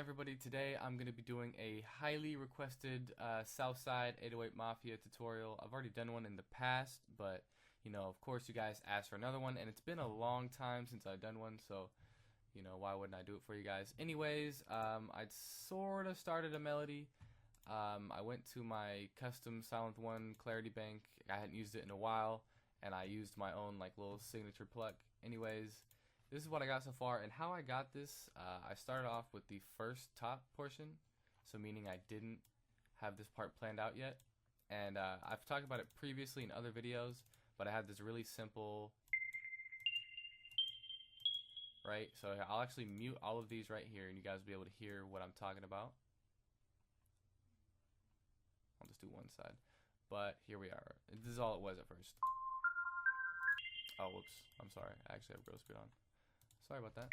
everybody? Today I'm going to be doing a highly requested Southside 808 Mafia tutorial. I've already done one in the past, but of course you guys asked for another one, and it's been a long time since I've done one, so why wouldn't I do it for you guys? Anyways, I'd sort of started a melody. I went to my custom Silent One Clarity Bank. I hadn't used it in a while, and I used my own little signature pluck. Anyways, this is what I got so far, and how I got this, I started off with the first top portion, so meaning I didn't have this part planned out yet, and I've talked about it previously in other videos, but I had this really simple, right, so I'll actually mute all of these right here, and you guys will be able to hear what I'm talking about. I'll just do one side, but here we are. This is all it was at first. Oh, whoops, I'm sorry, I actually have growth speed on. Sorry about that.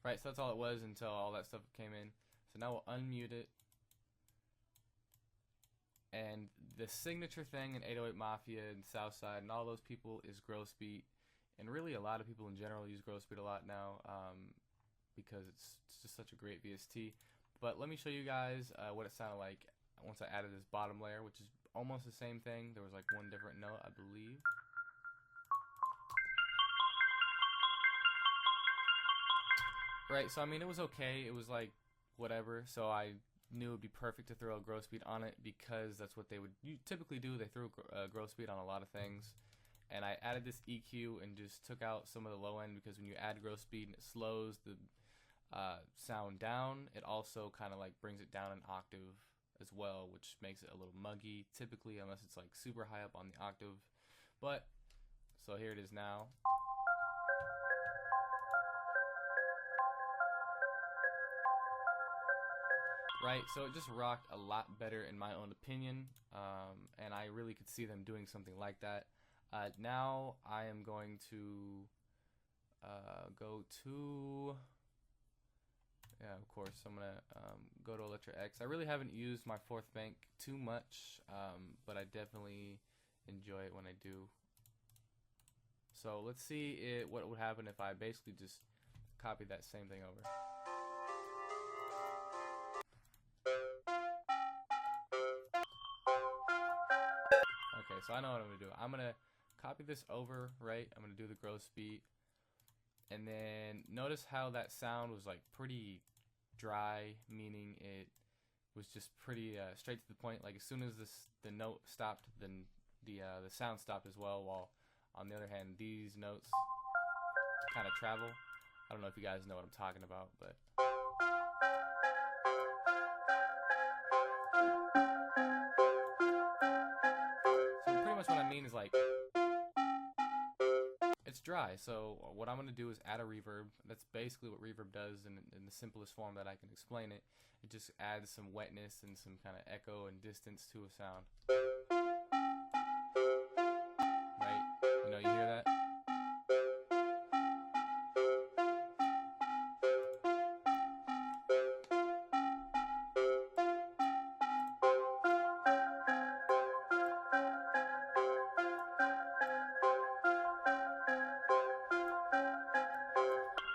Right, so that's all it was until all that stuff came in. So now we'll unmute it. And the signature thing in 808 Mafia and Southside and all those people is growth speed. And really a lot of people in general use growth speed a lot now because it's just such a great VST. But let me show you guys what it sounded like once I added this bottom layer, which is almost the same thing. There was one different note, I believe. Right, so I mean it was okay. It was whatever. So I knew it would be perfect to throw a growth speed on it because that's what they would typically do. They threw growth speed on a lot of things. And I added this EQ and just took out some of the low end because when you add growth speed and it slows the sound down, it also kind of brings it down an octave as well, which makes it a little muggy typically, unless it's super high up on the octave. But so here it is now. Right, so it just rocked a lot better in my own opinion, and I really could see them doing something like that. Now I am going to go to, yeah, of course, I'm going to go to Electra X. I really haven't used my fourth bank too much, but I definitely enjoy it when I do. So let's see what would happen if I basically just copied that same thing over. Okay, so I know what I'm going to do. I'm going to copy this over, right? I'm going to do the growth speed. And then notice how that sound was pretty dry, meaning it was just pretty straight to the point. As soon as the note stopped, then the sound stopped as well, while on the other hand these notes kind of travel. I don't know if you guys know what I'm talking about, but so pretty much what I mean is it's dry. So what I'm going to do is add a reverb. That's basically what reverb does in the simplest form that I can explain it. It just adds some wetness and some kind of echo and distance to a sound. Right? You hear that?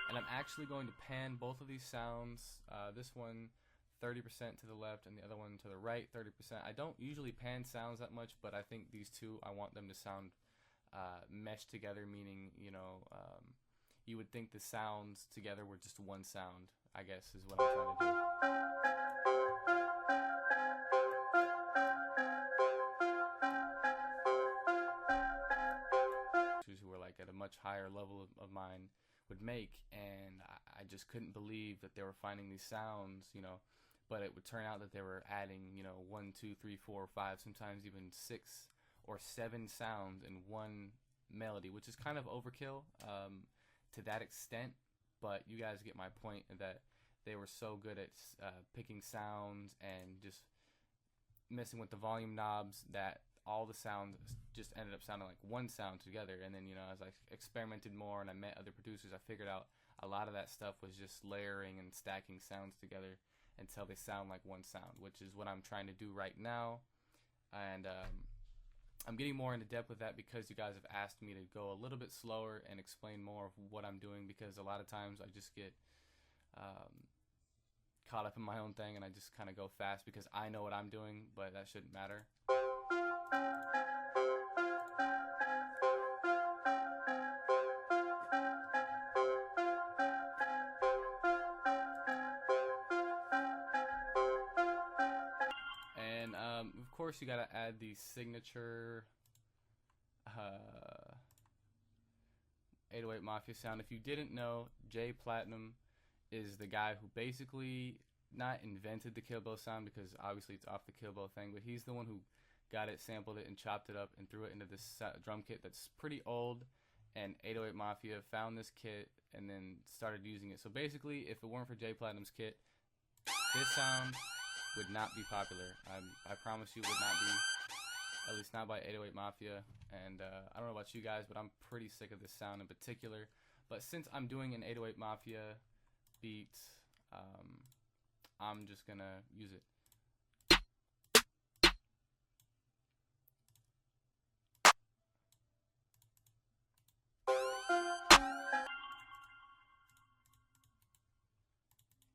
And I'm actually going to pan both of these sounds, this one 30% to the left and the other one to the right 30%. I don't usually pan sounds that much, but I think these two, I want them to sound meshed together, meaning you would think the sounds together were just one sound, I guess is what I'm trying to do. Who were at a much higher level of mine would make, and I just couldn't believe that they were finding these sounds, but it would turn out that they were adding 1, 2, 3, 4, 5, sometimes even 6 or 7 sounds in one melody, which is kind of overkill to that extent, but you guys get my point, that they were so good at picking sounds and just messing with the volume knobs that all the sounds just ended up sounding like one sound together. And then as I experimented more and I met other producers, I figured out a lot of that stuff was just layering and stacking sounds together until they sound like one sound, which is what I'm trying to do right now. And I'm getting more into depth with that because you guys have asked me to go a little bit slower and explain more of what I'm doing, because a lot of times I just get caught up in my own thing and I just kind of go fast because I know what I'm doing, but that shouldn't matter. And of course you gotta add the signature 808 Mafia sound. If you didn't know, Jay Platinum is the guy who basically not invented the Kill Bill sound, because obviously it's off the Kill Bill thing, but he's the one who got it, sampled it, and chopped it up and threw it into this drum kit that's pretty old. And 808 Mafia found this kit and then started using it. So basically, if it weren't for Jay Platinum's kit, this sound would not be popular. I promise you, would not be. At least not by 808 Mafia. And I don't know about you guys, but I'm pretty sick of this sound in particular. But since I'm doing an 808 Mafia beat, I'm just gonna use it.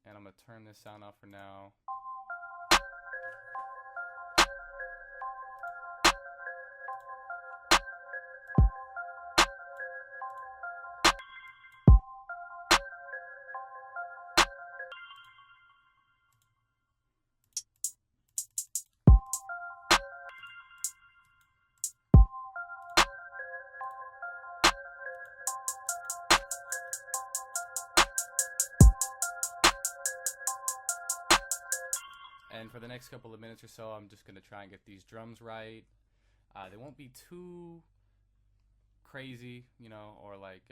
And I'm gonna turn this sound off for now. And for the next couple of minutes or so, I'm just going to try and get these drums right. They won't be too crazy, you know, or like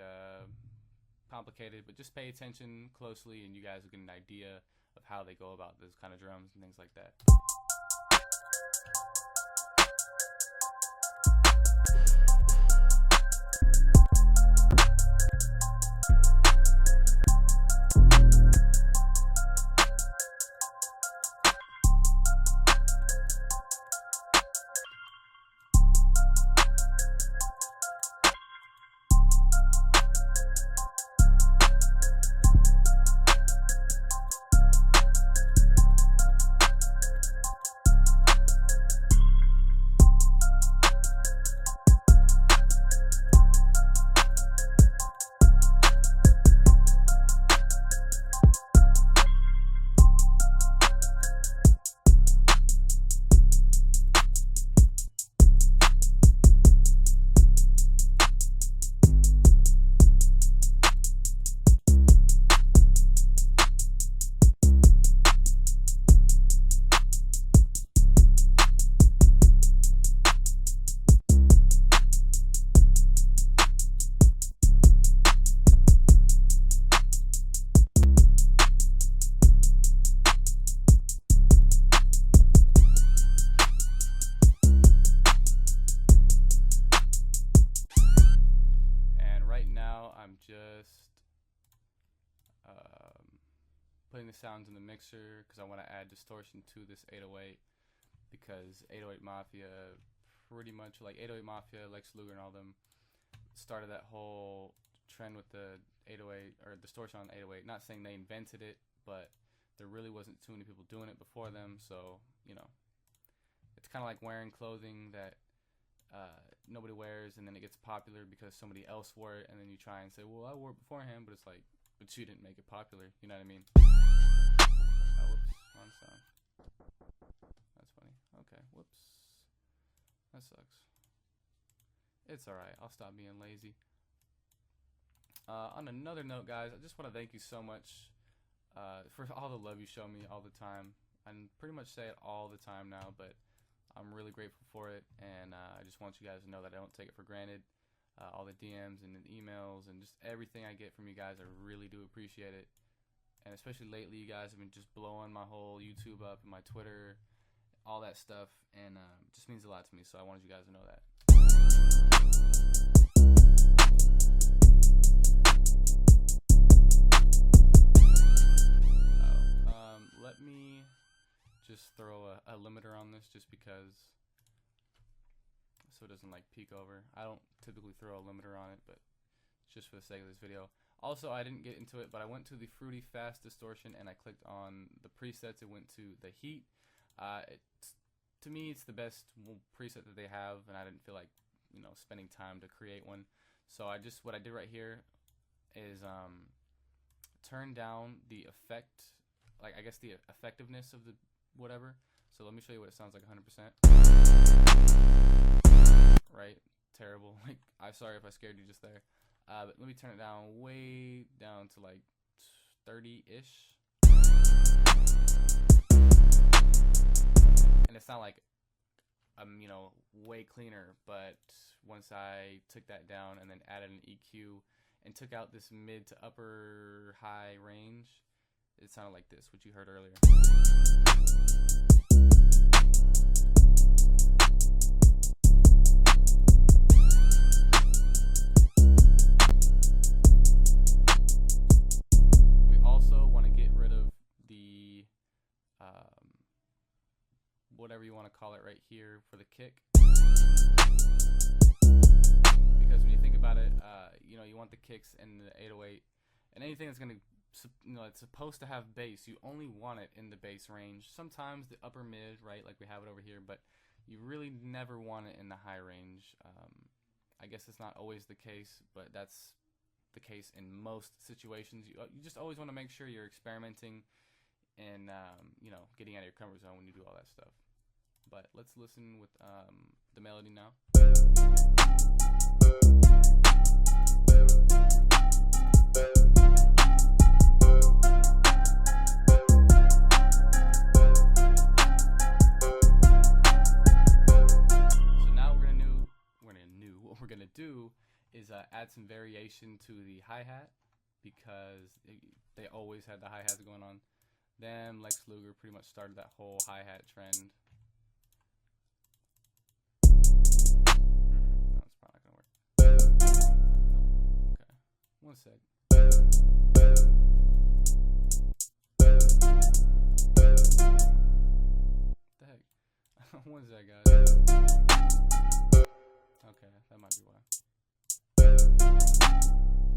complicated, but just pay attention closely and you guys will get an idea of how they go about those kind of drums and things like that. Putting the sounds in the mixer because I want to add distortion to this 808, because 808 Mafia, pretty much like 808 Mafia, Lex Luger and all them started that whole trend with the 808 or distortion on 808. Not saying they invented it, but there really wasn't too many people doing it before them, so you know, it's kind of like wearing clothing that nobody wears and then it gets popular because somebody else wore it, and then you try and say, well, I wore it beforehand, but it's like, but you didn't make it popular, you know what I mean? Oh, whoops, wrong sound. That's funny. Okay, whoops. That sucks. It's alright, I'll stop being lazy. On another note, guys, I just want to thank you so much for all the love you show me all the time. I pretty much say it all the time now, but I'm really grateful for it, and I just want you guys to know that I don't take it for granted. All the DMs and the emails and just everything I get from you guys, I really do appreciate it. And especially lately, you guys have been just blowing my whole YouTube up and my Twitter, all that stuff, and it just means a lot to me, so I wanted you guys to know that. Let me just throw a limiter on this just because so it doesn't like peak over. I don't typically throw a limiter on it, but it's just for the sake of this video. Also, I didn't get into it, but I went to the Fruity Fast Distortion and I clicked on the presets. It went to the Heat. To me, it's the best preset that they have, and I didn't feel like, you know, spending time to create one. So what I did right here is turn down the effect, like I guess the effectiveness of the whatever. So let me show you what it sounds like 100%. Right? Terrible. Like, I'm sorry if I scared you just there. But let me turn it down way down to like 30-ish. And it's not like you know, way cleaner, but once I took that down and then added an EQ and took out this mid to upper high range, it sounded like this, which you heard earlier. We also want to get rid of the whatever you want to call it right here for the kick, because when you think about it, you know, you want the kicks and the 808 and anything that's gonna, you know, it's supposed to have bass. You only want it in the bass range. Sometimes the upper mid, right, like we have it over here, but you really never want it in the high range. I guess it's not always the case, but that's the case in most situations. You just always want to make sure you're experimenting and you know, getting out of your comfort zone when you do all that stuff. But let's listen with the melody now. So now what we're gonna do is add some variation to the hi-hat, because they always had the hi-hats going on. Then Lex Luger pretty much started that whole hi-hat trend. No, it's probably not gonna work. Okay, one sec. The heck? One sec, guys. Okay, that might be why.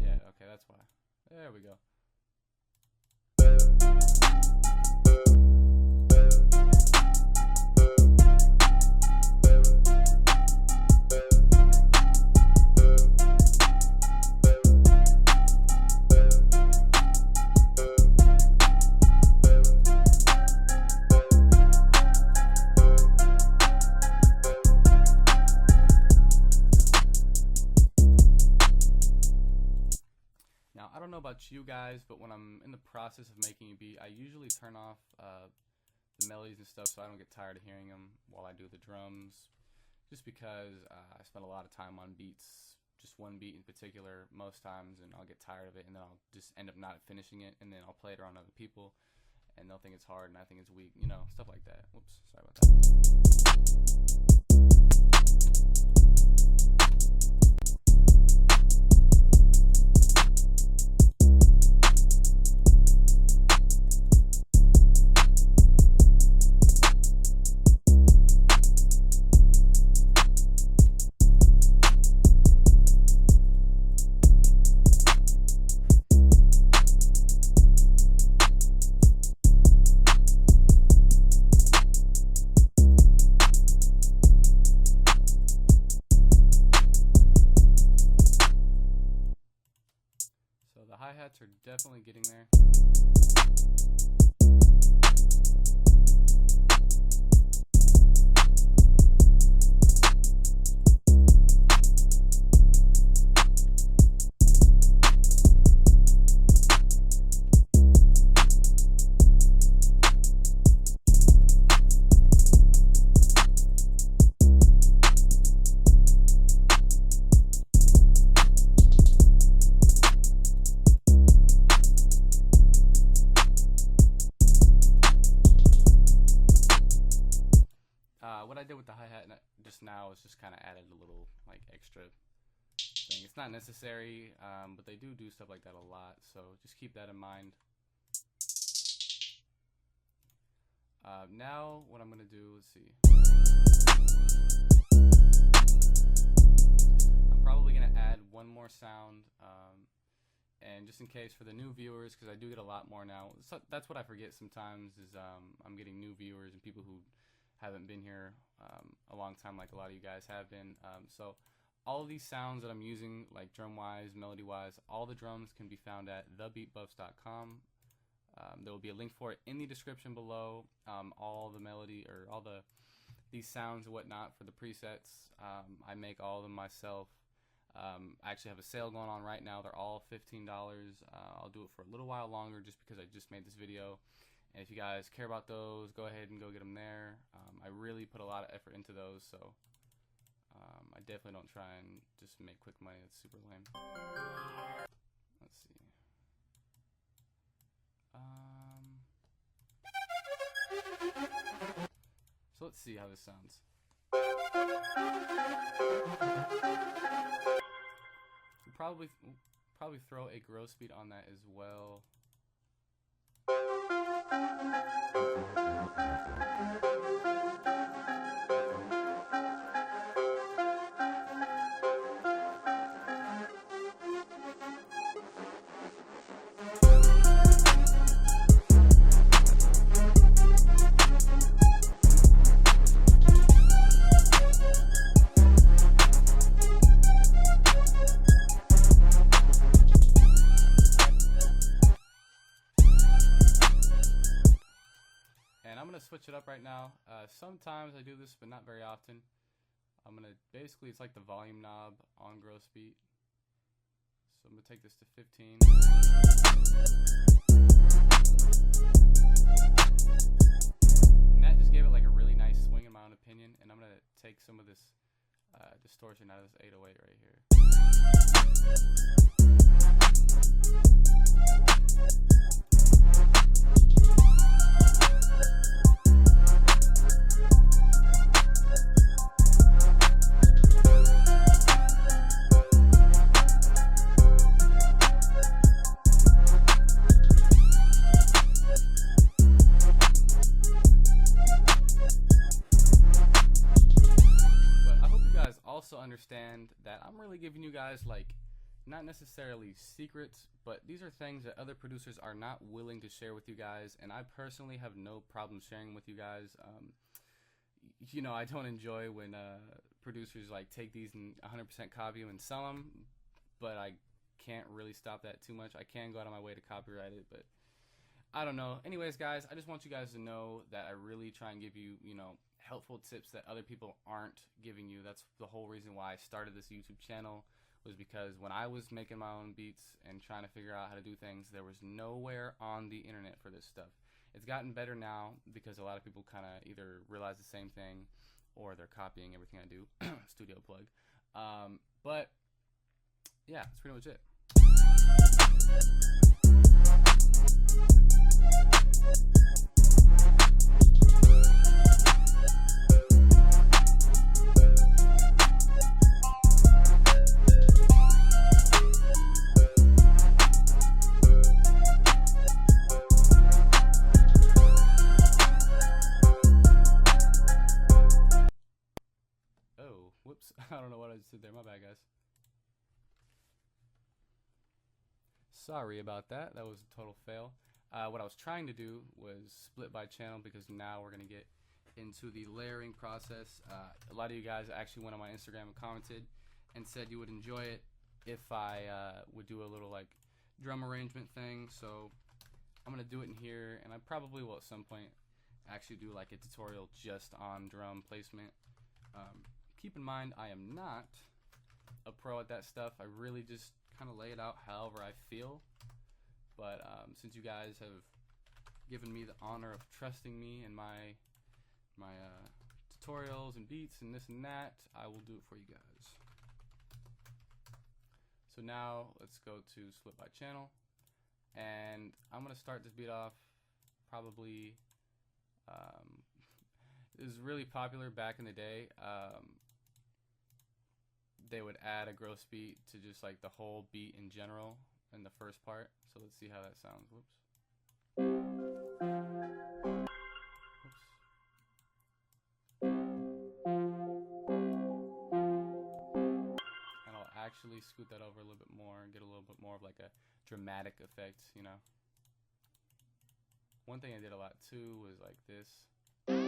Yeah, okay, that's why. There we go. Now, I don't know about you guys, but when I'm in the process of making a beat, I usually turn off the melodies and stuff so I don't get tired of hearing them while I do the drums, just because I spend a lot of time on beats, just one beat in particular most times, and I'll get tired of it, and then I'll just end up not finishing it, and then I'll play it around other people, and they'll think it's hard, and I think it's weak, you know, stuff like that. Whoops, sorry about that. The hi-hats are definitely getting there. What I did with the hi-hat just now is just kind of added a little like extra thing. It's not necessary, but they do stuff like that a lot, so just keep that in mind. Now what I'm gonna do, let's see. I'm probably going to add one more sound, and just in case for the new viewers, because I do get a lot more now. So that's what I forget sometimes is I'm getting new viewers and people who haven't been here a long time like a lot of you guys have been. So all of these sounds that I'm using, like drum-wise, melody-wise, all the drums can be found at TheBeatBuffs.com. There will be a link for it in the description below. All the melody or all these sounds and whatnot for the presets, I make all of them myself. I actually have a sale going on right now. They're all $15. I'll do it for a little while longer just because I just made this video. And if you guys care about those, go ahead and go get them there. I really put a lot of effort into those, so I definitely don't try and just make quick money. That's super lame. Let's see. So let's see how this sounds. We'll probably throw a grow speed on that as well. And I'm going to switch it up right now. Sometimes I do this, but not very often. I'm going to, basically, it's like the volume knob on grow speed. So I'm going to take this to 15. And that just gave it like a really nice swing in my own opinion. And I'm going to take some of this distortion out of this 808 right here. Also understand that I'm really giving you guys like not necessarily secrets, but these are things that other producers are not willing to share with you guys, and I personally have no problem sharing with you guys. You know, I don't enjoy when producers like take these and 100% copy them and sell them, but I can't really stop that too much. I can go out of my way to copyright it, but I don't know. Anyways, guys, I just want you guys to know that I really try and give you, you know, helpful tips that other people aren't giving you. That's the whole reason why I started this YouTube channel, was because when I was making my own beats and trying to figure out how to do things, there was nowhere on the internet for this stuff. It's gotten better now because a lot of people kind of either realize the same thing or they're copying everything I do. Studio plug. But yeah, that's pretty much it. Whoops, I don't know what I just did there. My bad, guys. Sorry about that. That was a total fail. What I was trying to do was split by channel, because now we're going to get into the layering process. A lot of you guys actually went on my Instagram and commented and said you would enjoy it if I would do a little like drum arrangement thing. So I'm going to do it in here, and I probably will at some point actually do like a tutorial just on drum placement. Keep in mind, I am not a pro at that stuff. I really just kind of lay it out however I feel. But since you guys have given me the honor of trusting me in my tutorials and beats and this and that, I will do it for you guys. So now let's go to split by channel, and I'm gonna start this beat off probably. It was really popular back in the day. They would add a growth speed to just like the whole beat in general in the first part. So let's see how that sounds. Whoops. Whoops. smooth that over a little bit more and get a little bit more of like a dramatic effect, you know. One thing I did a lot too was like this. And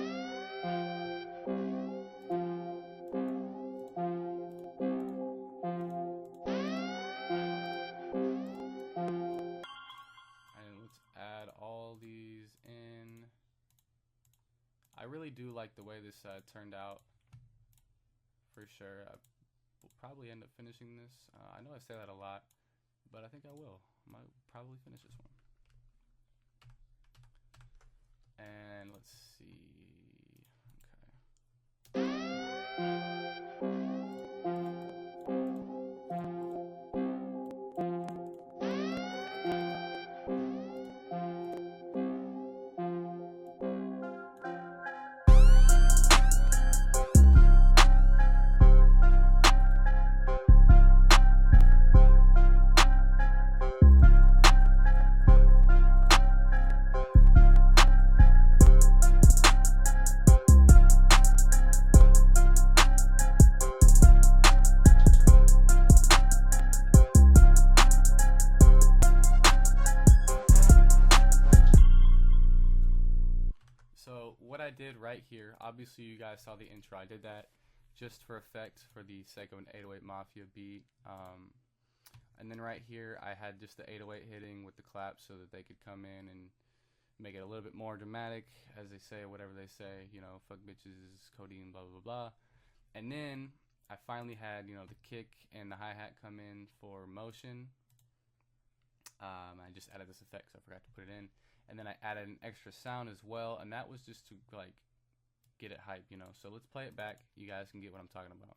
let's add all these in. I really do like the way this turned out, for sure. I will probably end up finishing this. I know I say that a lot, but I think I will. I might probably finish this one. And let's see. What I did right here, obviously you guys saw the intro. I did that just for effect, for the sake of an 808 Mafia beat. And then right here I had just the 808 hitting with the clap so that they could come in and make it a little bit more dramatic, as they say, whatever they say, you know, fuck bitches, codeine, blah blah blah. And then I finally had, you know, the kick and the hi-hat come in for motion. I just added this effect, so I forgot to put it in. And then I added an extra sound as well, and that was just to like get it hype, you know. So let's play it back. You guys can get what I'm talking about.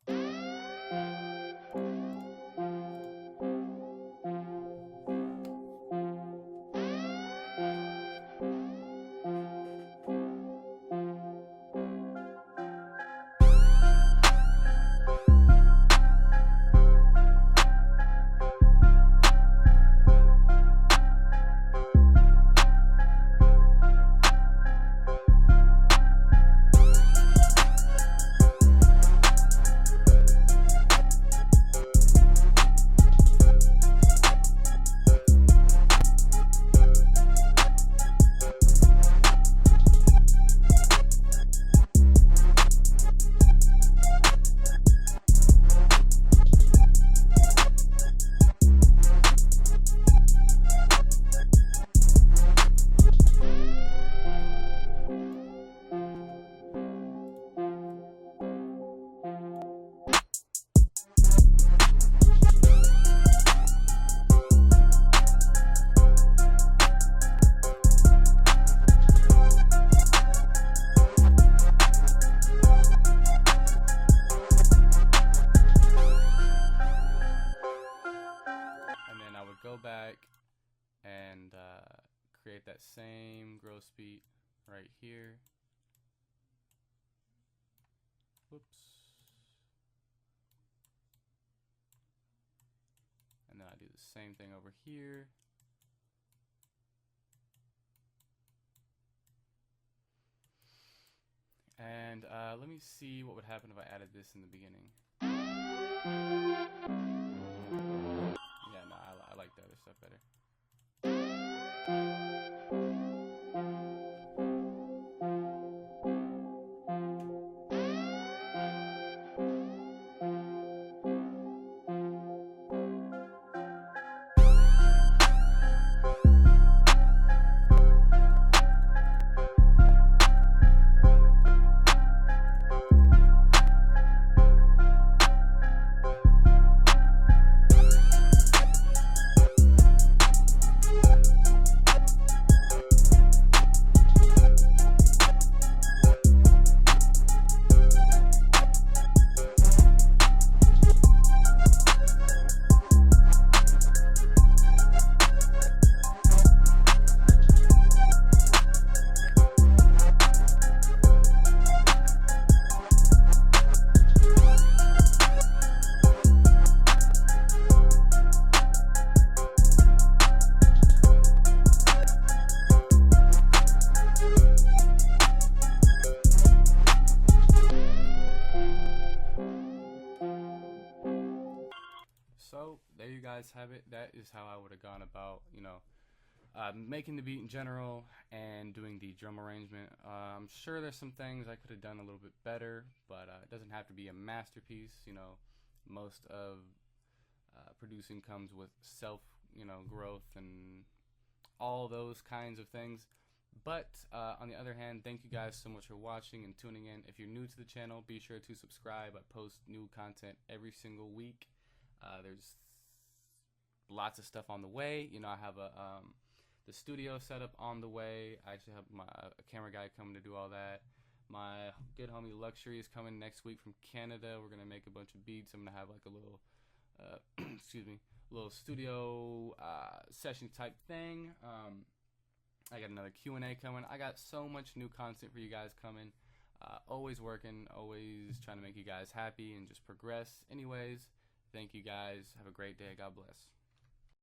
Go back and create that same growth beat right here. Whoops. And then I do the same thing over here. And let me see what would happen if I added this in the beginning. Yeah, no, I like the other stuff better. habit, that is how I would have gone about, making the beat in general and doing the drum arrangement. I'm sure there's some things I could have done a little bit better, but it doesn't have to be a masterpiece. Most of producing comes with self, growth and all those kinds of things. But on the other hand, thank you guys so much for watching and tuning in. If you're new to the channel, be sure to subscribe. I post new content every single week. There's lots of stuff on the way. I have the studio setup on the way. I actually have a camera guy coming to do all that. My good homie Luxury is coming next week from Canada. We're gonna make a bunch of beats. I'm gonna have like a little little studio session type thing. I got another Q&A coming. I got so much new content for you guys coming. Always working, always trying to make you guys happy and just progress. Anyways, thank you guys. Have a great day. God bless.